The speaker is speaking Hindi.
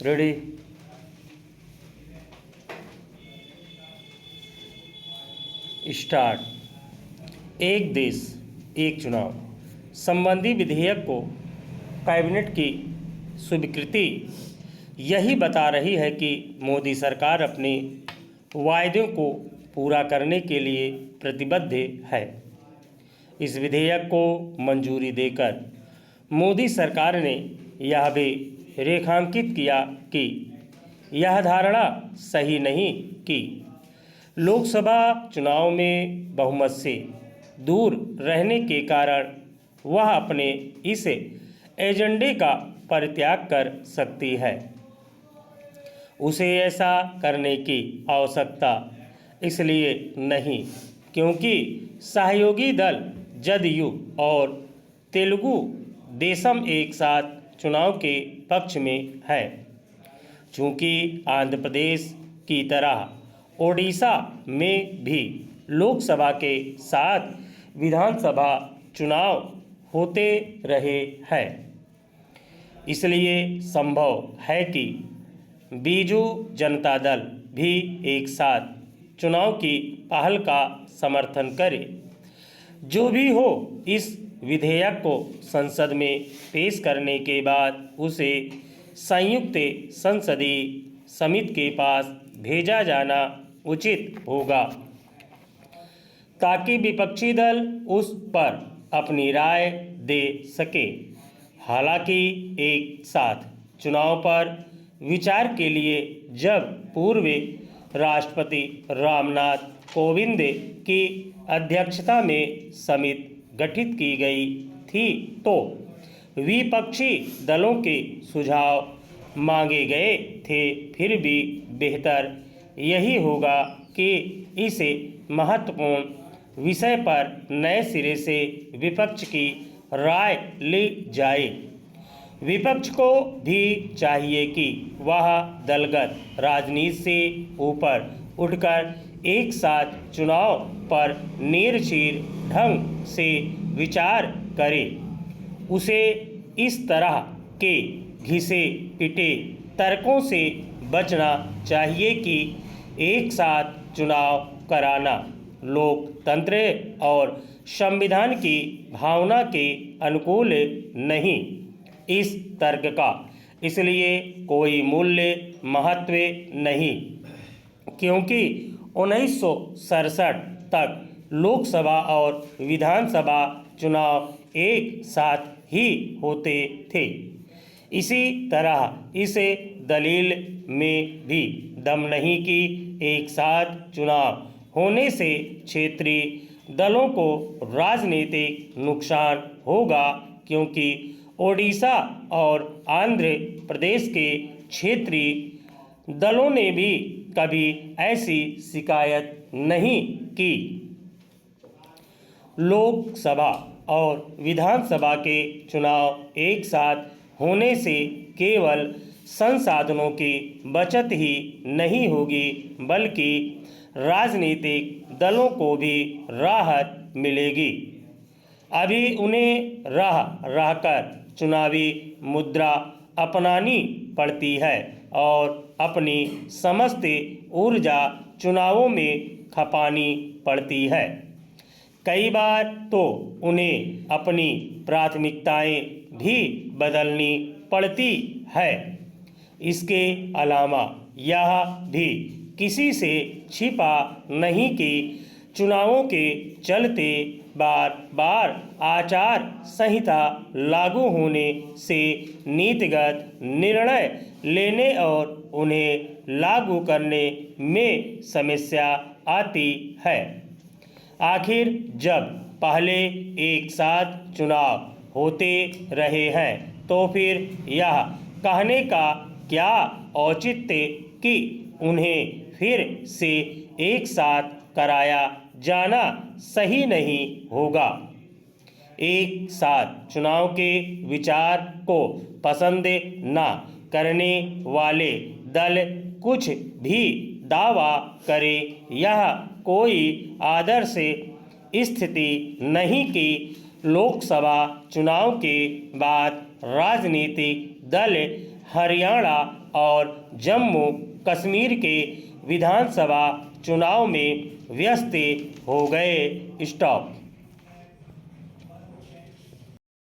रेडी। स्टार्ट। एक देश एक चुनाव संबंधी विधेयक को कैबिनेट की स्वीकृति यही बता रही है कि मोदी सरकार अपने वायदों को पूरा करने के लिए प्रतिबद्ध है। इस विधेयक को मंजूरी देकर मोदी सरकार ने यह भी रेखांकित किया कि यह धारणा सही नहीं कि लोकसभा चुनाव में बहुमत से दूर रहने के कारण वह अपने इस एजेंडे का परित्याग कर सकती है। उसे ऐसा करने की आवश्यकता इसलिए नहीं क्योंकि सहयोगी दल जदयू और तेलुगु देशम एक साथ चुनाव के पक्ष में है। चूँकि आंध्र प्रदेश की तरह ओडिशा में भी लोकसभा के साथ विधानसभा चुनाव होते रहे हैं, इसलिए संभव है कि बीजू जनता दल भी एक साथ चुनाव की पहल का समर्थन करे। जो भी हो, इस विधेयक को संसद में पेश करने के बाद उसे संयुक्त संसदीय समिति के पास भेजा जाना उचित होगा ताकि विपक्षी दल उस पर अपनी राय दे सके। हालांकि एक साथ चुनाव पर विचार के लिए जब पूर्व राष्ट्रपति रामनाथ कोविंद की अध्यक्षता में समिति गठित की गई थी तो विपक्षी दलों के सुझाव मांगे गए थे। फिर भी बेहतर यही होगा कि इसे महत्वपूर्ण विषय पर नए सिरे से विपक्ष की राय ली जाए। विपक्ष को भी चाहिए कि वह दलगत राजनीति से ऊपर उठकर एक साथ चुनाव पर निर्भीक ढंग से विचार करे। उसे इस तरह के घिसे पिटे तर्कों से बचना चाहिए कि एक साथ चुनाव कराना लोकतंत्र और संविधान की भावना के अनुकूल नहीं। इस तर्क का इसलिए कोई मूल्य महत्व नहीं क्योंकि 1967 तक लोकसभा और विधानसभा चुनाव एक साथ ही होते थे। इसी तरह इस दलील में भी दम नहीं कि एक साथ चुनाव होने से क्षेत्रीय दलों को राजनीतिक नुकसान होगा क्योंकि ओडिशा और आंध्र प्रदेश के क्षेत्रीय दलों ने भी कभी ऐसी शिकायत नहीं की। लोकसभा और विधानसभा के चुनाव एक साथ होने से केवल संसाधनों की बचत ही नहीं होगी बल्कि राजनीतिक दलों को भी राहत मिलेगी। अभी उन्हें रह रहकर चुनावी मुद्रा अपनानी पड़ती है और अपनी समस्त ऊर्जा चुनावों में खपानी पड़ती है। कई बार तो उन्हें अपनी प्राथमिकताएं भी बदलनी पड़ती है। इसके अलावा यह भी किसी से छिपा नहीं कि चुनावों के चलते बार बार आचार संहिता लागू होने से नीतिगत निर्णय लेने और उन्हें लागू करने में समस्या आती है। आखिर जब पहले एक साथ चुनाव होते रहे हैं तो फिर यह कहने का क्या औचित्य कि उन्हें फिर से एक साथ कराया जाना सही नहीं होगा। एक साथ चुनाव के विचार को पसंद न करने वाले दल कुछ भी दावा करे, यह कोई आदर्श स्थिति नहीं कि लोकसभा चुनाव के बाद राजनीतिक दल हरियाणा और जम्मू कश्मीर के विधानसभा चुनाव में व्यस्त हो गए। स्टॉप।